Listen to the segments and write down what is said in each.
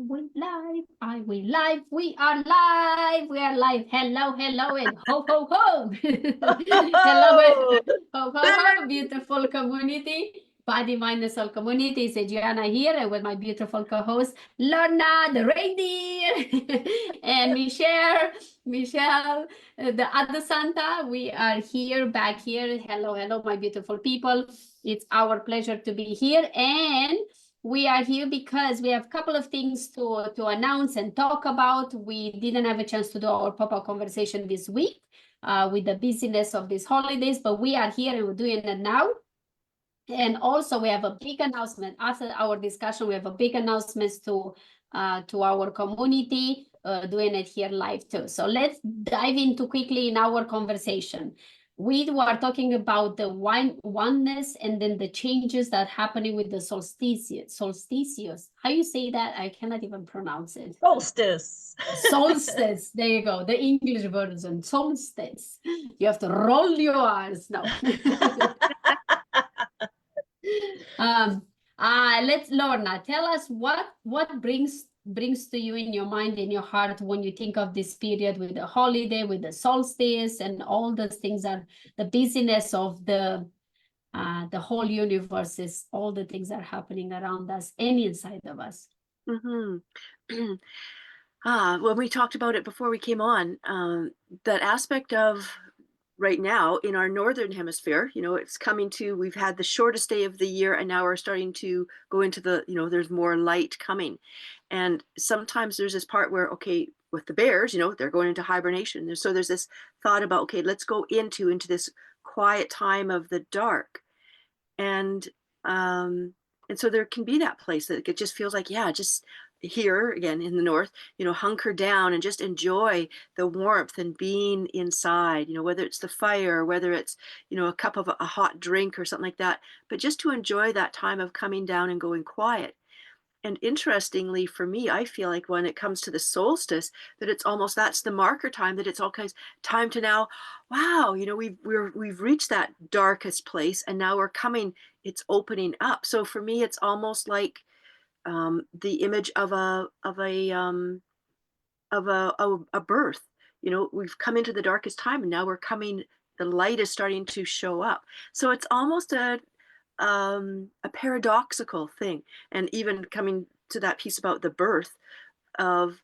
we live, I we live, we are live, we are live. Hello, hello, and ho, ho, ho. Hello, Oh, ho, ho, ho, beautiful community. Body, mind, and soul community. It's Adriana here and with my beautiful co-host, Lorna, the reindeer, and Michelle, the other Santa. We are here, back here. Hello, hello, my beautiful people. It's our pleasure to be here. And we are here because we have a couple of things to announce and talk about. We didn't have a chance to do our pop-up conversation this week with the busyness of these holidays, but we are here and we're doing it now. And also we have a big announcement. After our discussion, we have a big announcement to our community, doing it here live too. So let's dive into quickly in our conversation. We were talking about the oneness and then the changes that are happening with the solsticius. How you say that? I cannot even pronounce it. Solstice. Solstice. There you go. The English version. Solstice. You have to roll your eyes now. Let's Lorna, tell us what brings to you in your mind, in your heart, when you think of this period with the holiday, with the solstice, and all those things are the busyness of the whole universe, is all the things are happening around us and inside of us. Mm-hmm. When we talked about it before we came on, that aspect of right now in our northern hemisphere, it's coming to, we've had the shortest day of the year, and now we're starting to go into the, there's more light coming. And sometimes there's this part where, okay, with the bears, they're going into hibernation. So there's this thought about, okay, let's go into this quiet time of the dark. And so there can be that place that it just feels like, yeah, just here again in the north, hunker down and just enjoy the warmth and being inside, whether it's the fire, whether it's, a cup of a hot drink or something like that, but just to enjoy that time of coming down and going quiet. And interestingly for me, I feel like when it comes to the solstice, that it's almost, that's the marker time, that it's all kinds time to now, wow, we've reached that darkest place, and now we're coming, it's opening up. So for me, it's almost like the image of a birth. We've come into the darkest time, and now we're coming, the light is starting to show up. So it's almost a paradoxical thing. And even coming to that piece about the birth of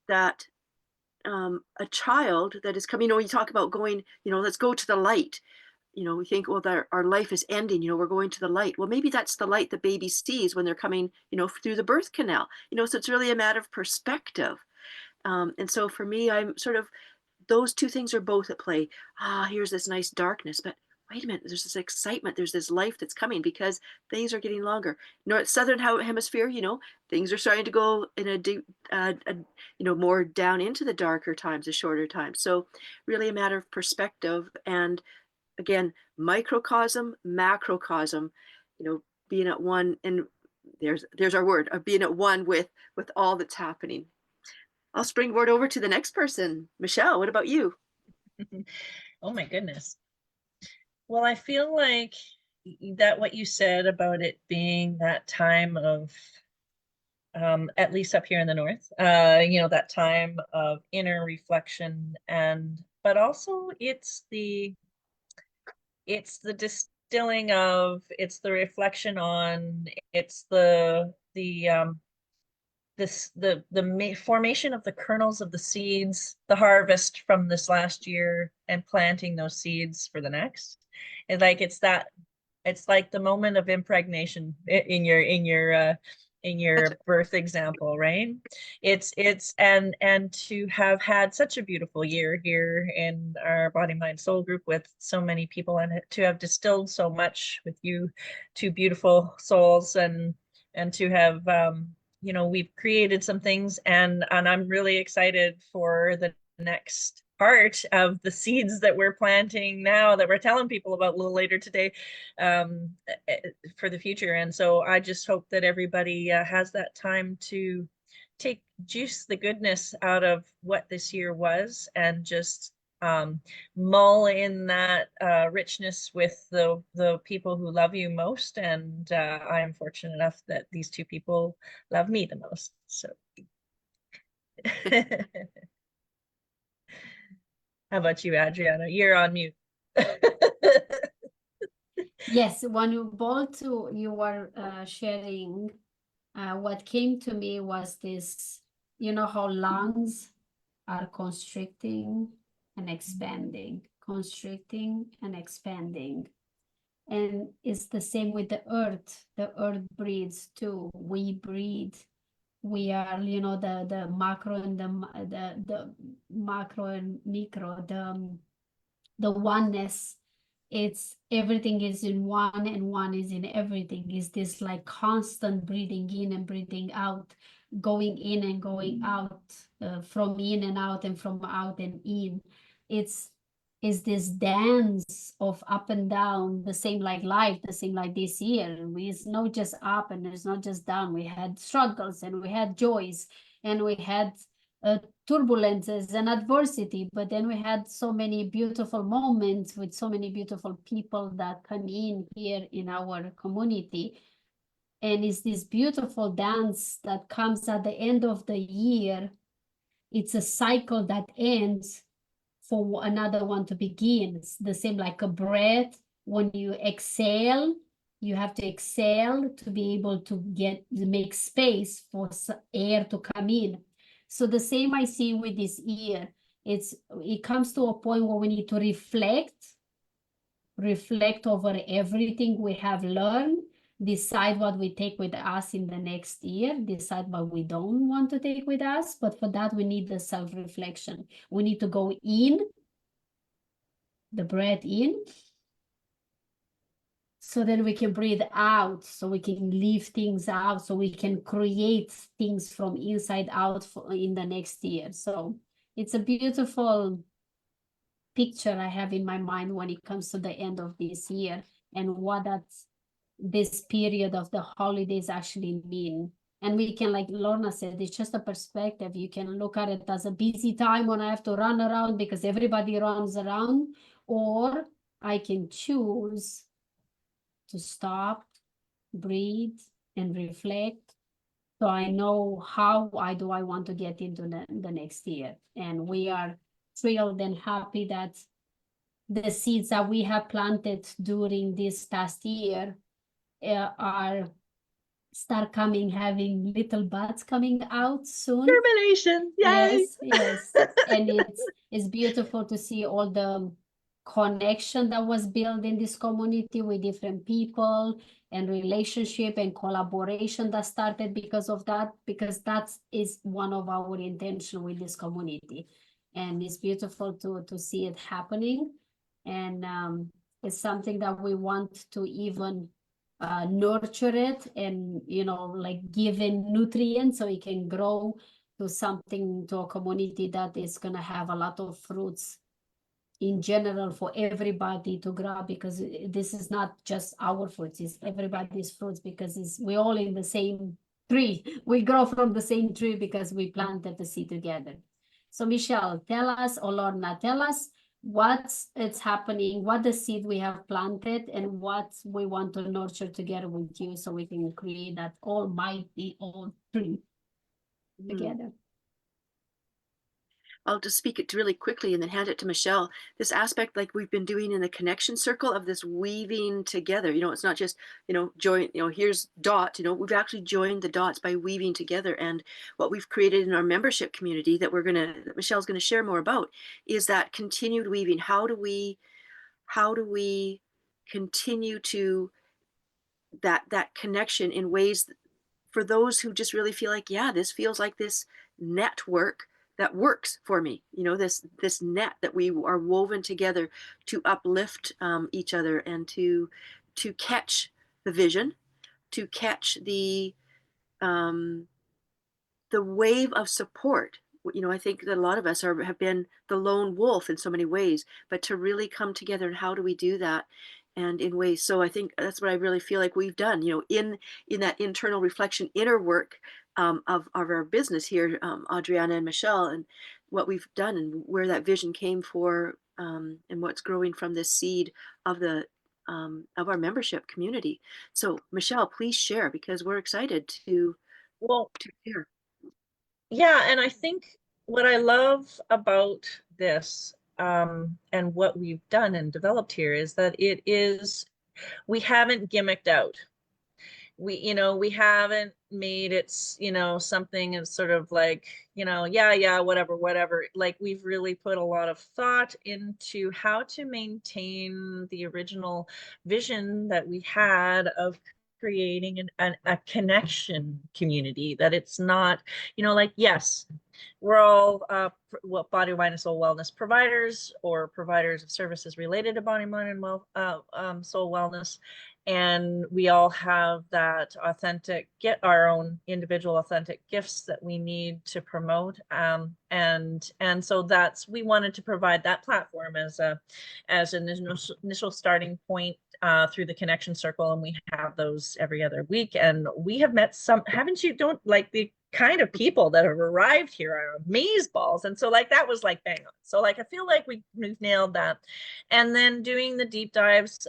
that, a child that is coming, you talk about going, let's go to the light. We think, well, our life is ending, we're going to the light. Well, maybe that's the light the baby sees when they're coming, through the birth canal, so it's really a matter of perspective. And so for me, I'm sort of, those two things are both at play. Here's this nice darkness, but wait a minute, there's this excitement, there's this life that's coming, because things are getting longer. Southern hemisphere, things are starting to go in a deep, more down into the darker times, the shorter times. So really a matter of perspective. And again, microcosm, macrocosm, being at one, and there's our word of being at one with all that's happening. I'll springboard over to the next person. Michelle, what about you? Oh my goodness. Well, I feel like that what you said about it being that time of, at least up here in the north, that time of inner reflection, but also it's the distilling of, it's the reflection on, it's the formation of the kernels of the seeds, the harvest from this last year, and planting those seeds for the next. And like it's like the moment of impregnation in your birth example, right? It's and to have had such a beautiful year here in our body mind soul group with so many people, and to have distilled so much with you, two beautiful souls, and to have we've created some things, and I'm really excited for the next part of the seeds that we're planting now, that we're telling people about a little later today, for the future. And so I just hope that everybody has that time to juice the goodness out of what this year was, and just mull in that richness with the people who love you most. And I am fortunate enough that these two people love me the most. So how about you, Adriana? You're on mute. Yes, when you both you were sharing, what came to me was this, you know how lungs are constricting and expanding, constricting and expanding. And it's the same with the earth. The earth breathes too. We breathe. We are, you know, the macro and the macro and micro, the oneness. It's everything is in one and one is in everything. Is this like constant breathing in and breathing out, going in and going out, from in and out and from out and in. It's is this dance of up and down, the same like life, the same like this year. It's not just up and it's not just down. We had struggles and we had joys and we had turbulences and adversity, but then we had so many beautiful moments with so many beautiful people that come in here in our community. And it's this beautiful dance that comes at the end of the year. It's a cycle that ends for another one to begin. It's the same like a breath. When you exhale, you have to exhale to be able to make space for air to come in. So the same I see with this year. It comes to a point where we need to reflect over everything we have learned, decide what we take with us in the next year, decide what we don't want to take with us. But for that, we need the self-reflection. We need to go in, the breath in, so then we can breathe out, so we can leave things out, so we can create things from inside out in the next year. So it's a beautiful picture I have in my mind when it comes to the end of this year and what this period of the holidays actually mean. And we can, like Lorna said, it's just a perspective. You can look at it as a busy time when I have to run around because everybody runs around, or I can choose to stop, breathe, and reflect. So I know how do I want to get into the next year. And we are thrilled and happy that the seeds that we have planted during this past year are having little buds coming out soon. Germination, yay! Yes. And it's beautiful to see all the connection that was built in this community with different people and relationship and collaboration that started because of that, because that is one of our intention with this community. And it's beautiful to see it happening. And it's something that we want to even nurture it and, you know, like give in nutrients so it can grow to something, to a community that is going to have a lot of fruits in general for everybody to grab, because this is not just our fruits, it's everybody's fruits, because we're all in the same tree. We grow from the same tree because we planted the seed together. So Michelle, tell us, or Lorna, tell us it's happening, what the seed we have planted and what we want to nurture together with you so we can create that almighty old tree together. I'll just speak it really quickly and then hand it to Michelle. This aspect, like we've been doing in the connection circle, of this weaving together, you know, it's not just, you know, join, you know, here's dot, you know, we've actually joined the dots by weaving together. And what we've created in our membership community that Michelle's going to share more about is that continued weaving. How do we continue to that connection in ways for those who just really feel like, yeah, this feels like this network that works for me, you know, this net that we are woven together to uplift each other and to catch the vision, to catch the wave of support. You know, I think that a lot of us have been the lone wolf in so many ways, but to really come together, and how do we do that? and in ways. So I think that's what I really feel like we've done, in that internal reflection, inner work, of our business here, Adriana and Michelle, and what we've done and where that vision came for, and what's growing from this seed of the of our membership community. So Michelle, please share, because we're excited to Well, hear. yeah, and I think what I love about this, and what we've done and developed here is that we haven't gimmicked out. We haven't made it, something is sort of like, yeah, whatever. Like, we've really put a lot of thought into how to maintain the original vision that we had of creating a connection community, that it's not, like, yes, we're all body, mind, and soul wellness providers, or providers of services related to body, mind, and soul wellness. And we all have that authentic, get our own individual authentic gifts that we need to promote. And so we wanted to provide that platform as an initial starting point, through the connection circle. And we have those every other week. And we have met haven't you, don't like the kind of people that have arrived here are amazeballs. And so, like, that was like bang on. So, like, I feel like we've nailed that. And then doing the deep dives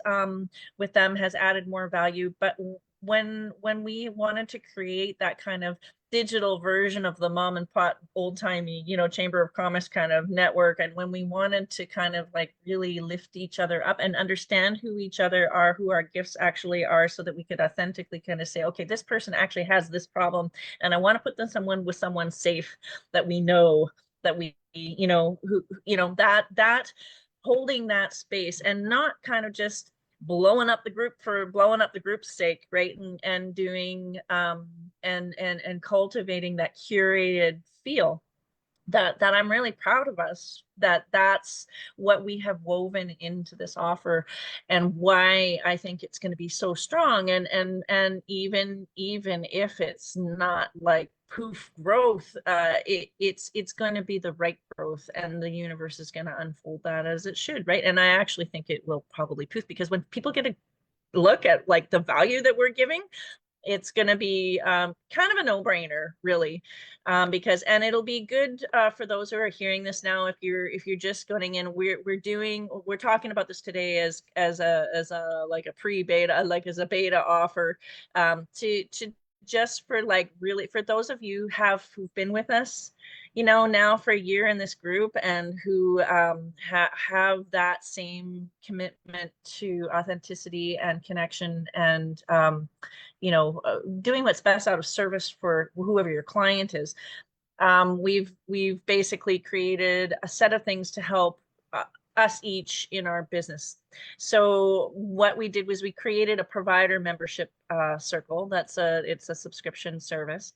with them has added more value. But when we wanted to create that kind of digital version of the mom and pop, old timey, Chamber of Commerce kind of network, and when we wanted to kind of like really lift each other up and understand who each other are, who our gifts actually are, so that we could authentically kind of say, okay, this person actually has this problem, and I want to put them with someone safe, that we know, that we, that holding that space, and not kind of just blowing up the group for blowing up the group's sake, right? And doing and cultivating that curated feel that I'm really proud of us, that's what we have woven into this offer, and why I think it's going to be so strong. And even if it's not like poof growth, it's going to be the right growth, and the universe is going to unfold that as it should, right? And I actually think it will probably poof, because when people get a look at like the value that we're giving, it's going to be kind of a no-brainer, really, because, and it'll be good for those who are hearing this now. If you're just going in, we're talking about this today as a like a pre-beta, like as a beta offer, to just for like really for those of you who've been with us, now for a year in this group, and who have that same commitment to authenticity and connection, and doing what's best out of service for whoever your client is. We've basically created a set of things to help us each in our business. So what we did was we created a provider membership circle. It's a subscription service.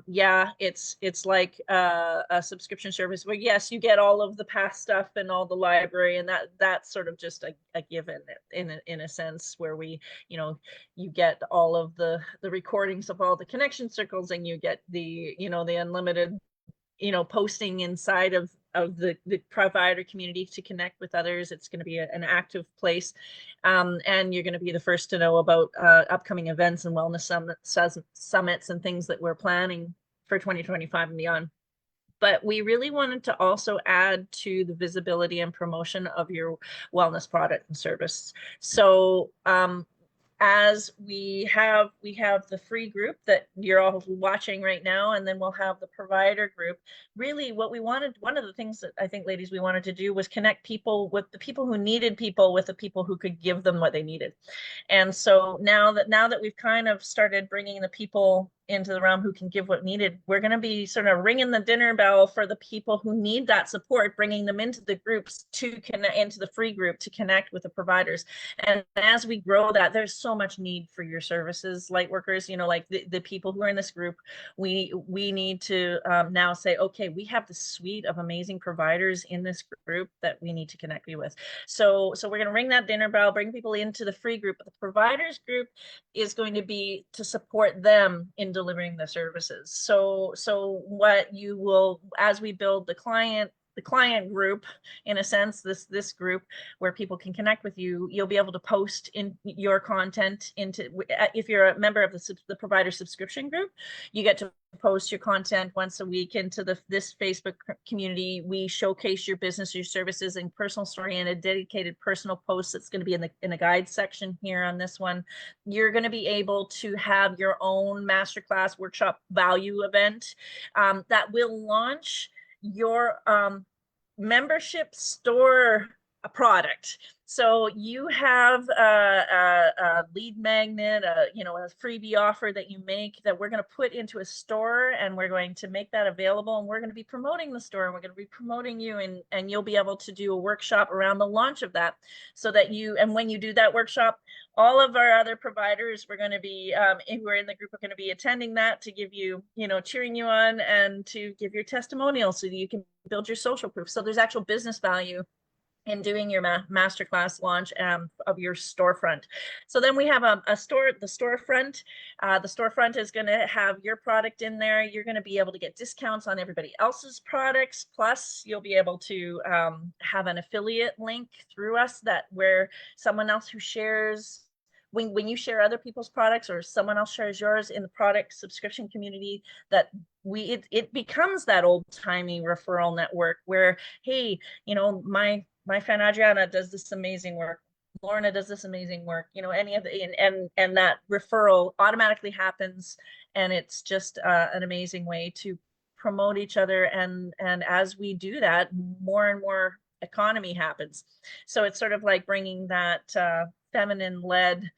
Yeah, it's like a subscription service where, yes, you get all of the past stuff and all the library, and that's sort of just a given in a sense, where we, you get all of the recordings of all the connection circles, and you get the the unlimited posting inside of the provider community to connect with others. It's going to be an active place, and you're going to be the first to know about upcoming events and wellness summits and things that we're planning for 2025 and beyond. But we really wanted to also add to the visibility and promotion of your wellness product and service. So as we have the free group that you're all watching right now, and then we'll have the provider group. Really, what we wanted, one of the things that I think, ladies, we wanted to do was connect people with the people who needed people, with the people who could give them what they needed. And so now that we've kind of started bringing the people into the realm who can give what needed, we're going to be sort of ringing the dinner bell for the people who need that support, bringing them into the groups to connect, into the free group, to connect with the providers. And as we grow that, there's so much need for your services, light workers, like the people who are in this group. We need to now say, okay, we have the suite of amazing providers in this group that we need to connect you with. So we're going to ring that dinner bell, bring people into the free group, but the providers group is going to be to support them in delivering the services. So what you will, as we build the client client group, in a sense, this group where people can connect with you. You'll be able to post in your content into, if you're a member of the provider subscription group, you get to post your content once a week into this Facebook community. We showcase your business, your services, and personal story in a dedicated personal post that's going to be in the guide section here on this one. You're going to be able to have your own masterclass, workshop, value event that will launch your membership store product. So you have a lead magnet, a freebie offer that you make that we're going to put into a store, and we're going to make that available, and we're going to be promoting the store, and we're going to be promoting you, and you'll be able to do a workshop around the launch of that, so that and when you do that workshop, all of our other providers, we're going to be who are in the group are going to be attending that to give you, cheering you on and to give your testimonial so that you can build your social proof. So there's actual business value in doing your masterclass launch of your storefront. So then we have the storefront. The storefront is going to have your product in there. You're going to be able to get discounts on everybody else's products. Plus, you'll be able to have an affiliate link through us where someone else who shares, when you share other people's products or someone else shares yours in the product subscription community, that it becomes that old-timey referral network where, hey, my friend Adriana does this amazing work. Lorna does this amazing work. Any of the and that referral automatically happens, and it's just an amazing way to promote each other. And as we do that, more and more economy happens. So it's sort of like bringing that feminine-led,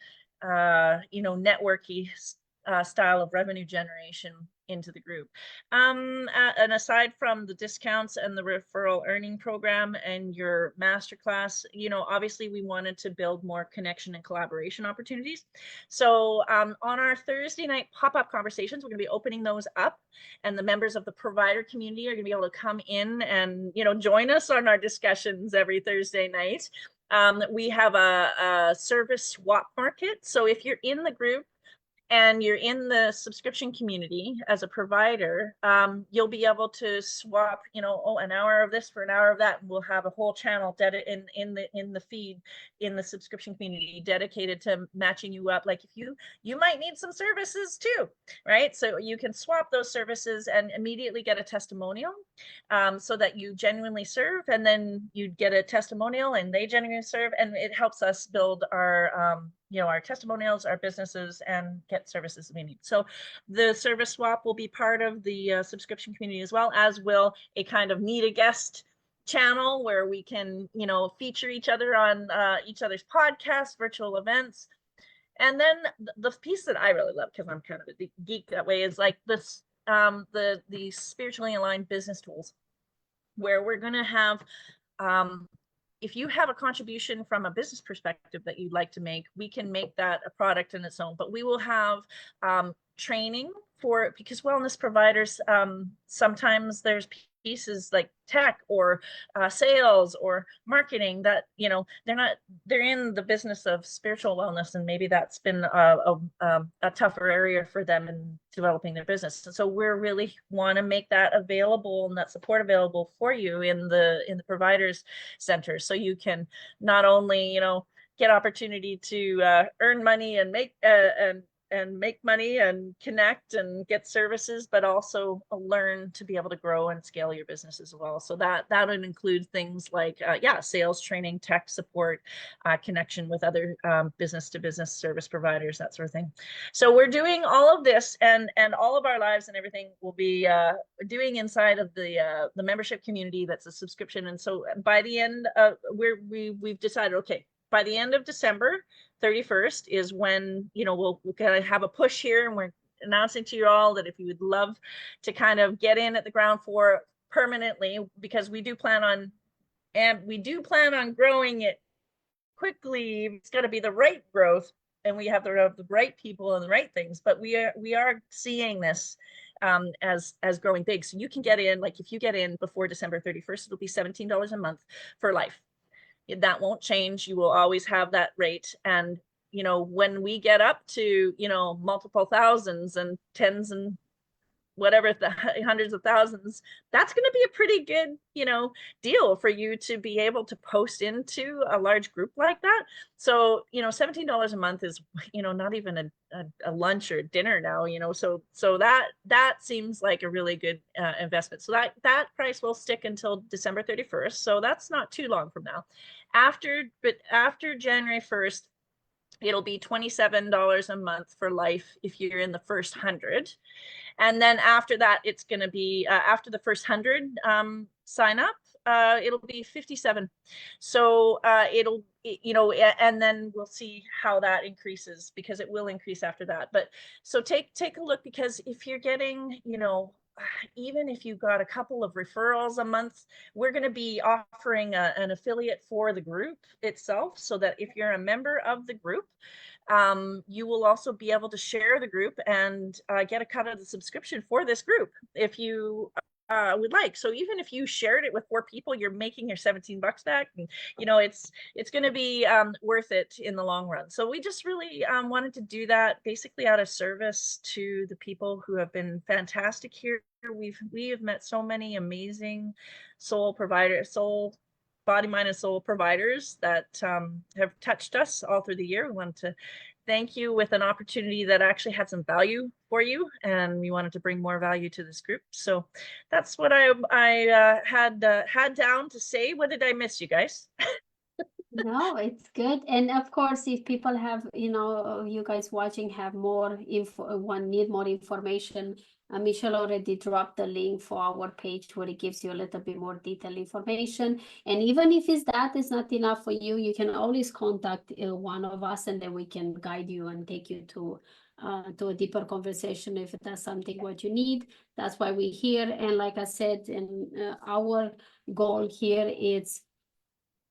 networky style of revenue generation into the group. And aside from the discounts and the referral earning program and your masterclass, obviously we wanted to build more connection and collaboration opportunities. So on our Thursday night pop-up conversations, we're going to be opening those up, and the members of the provider community are going to be able to come in and join us on our discussions every Thursday night. We have a service swap market. So if you're in the group and you're in the subscription community as a provider, you'll be able to swap, an hour of this for an hour of that, and we'll have a whole channel in the feed in the subscription community dedicated to matching you up. Like if you might need some services too, right? So you can swap those services and immediately get a testimonial, so that you genuinely serve, and then you get a testimonial and they genuinely serve, and it helps us build our our testimonials, our businesses, and get services we need. So the service swap will be part of the subscription community, as well as will a kind of meet a guest channel where we can, feature each other on each other's podcasts, virtual events. And then the piece that I really love, because I'm kind of a geek that way, is like this, the spiritually aligned business tools, where we're going to have, if you have a contribution from a business perspective that you'd like to make, we can make that a product in its own. But we will have training because wellness providers, sometimes there's pieces like tech or sales or marketing that they're in the business of spiritual wellness, and maybe that's been a tougher area for them in developing their business. And so we really want to make that available and that support available for you in the providers center, so you can not only get opportunity to earn money and make money and connect and get services, but also learn to be able to grow and scale your business as well. So that would include things like sales training, tech support, connection with other business to business service providers, that sort of thing. So we're doing all of this, and all of our lives and everything will be doing inside of the membership community that's a subscription. And so by the end, we've decided, okay, by the end of December 31st is when, we'll kind of have a push here, and we're announcing to you all that if you would love to kind of get in at the ground floor permanently, because we do plan on growing it quickly. It's got to be the right growth, and we have the right people and the right things, but we are seeing this as growing big. So you can get in, like if you get in before December 31st, it'll be $17 a month for life. That won't change. You will always have that rate. And when we get up to multiple thousands and tens and whatever, the hundreds of thousands, that's going to be a pretty good, you know, deal for you to be able to post into a large group like that. So, you know, $17 a month is, you know, not even a lunch or dinner now, you know, so that seems like a really good investment. So that price will stick until December 31st. So that's not too long from now. After January 1st, it'll be $27 a month for life if you're in the first 100. And then after that, it's going to be after the first 100 sign up, it'll be 57. So it'll, you know, and then we'll see how that increases, because it will increase after that. But so take a look, because if you're getting, you know, even if you got a couple of referrals a month, we're going to be offering an affiliate for the group itself, so that if you're a member of the group, you will also be able to share the group and get a cut of the subscription for this group if you would like. So even if you shared it with 4 people, you're making your $17 back, and you know, it's going to be worth it in the long run. So we just really wanted to do that basically out of service to the people who have been fantastic here. We have met so many amazing soul providers, body, mind, and soul providers that have touched us all through the year. We wanted to thank you with an opportunity that actually had some value for you, and we wanted to bring more value to this group. So that's what I had down to say. What did I miss, you guys? No, it's good. And of course, if people have, you know, you guys watching have more info, need more information, Michelle already dropped the link for our page where it gives you a little bit more detailed information. And even if that is not enough for you, you can always contact one of us, and then we can guide you and take you to a deeper conversation if that's something what you need. That's why we're here. And like I said, our goal here is,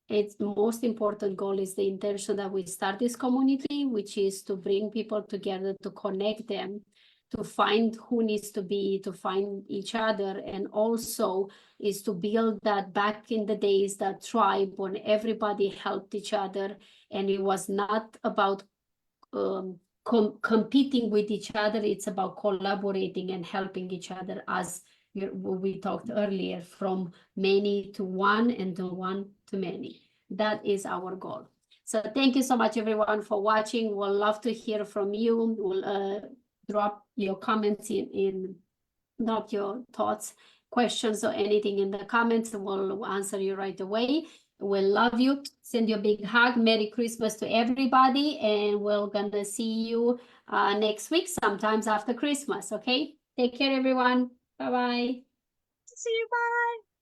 it's the most important goal is the intention that we start this community, which is to bring people together, to connect them, to find who needs to find each other, and also is to build that, back in the days, that tribe when everybody helped each other, and it was not about competing with each other. It's about collaborating and helping each other, as we talked earlier, from many to one, and to one to many. That is our goal. So thank you so much, everyone, for watching. We'll love to hear from you. We'll drop your comments drop your thoughts, questions, or anything in the comments. We'll answer you right away. We love you. Send you a big hug. Merry Christmas to everybody. And we're gonna see you next week, sometimes after Christmas. Okay? Take care, everyone. Bye-bye. See you. Bye.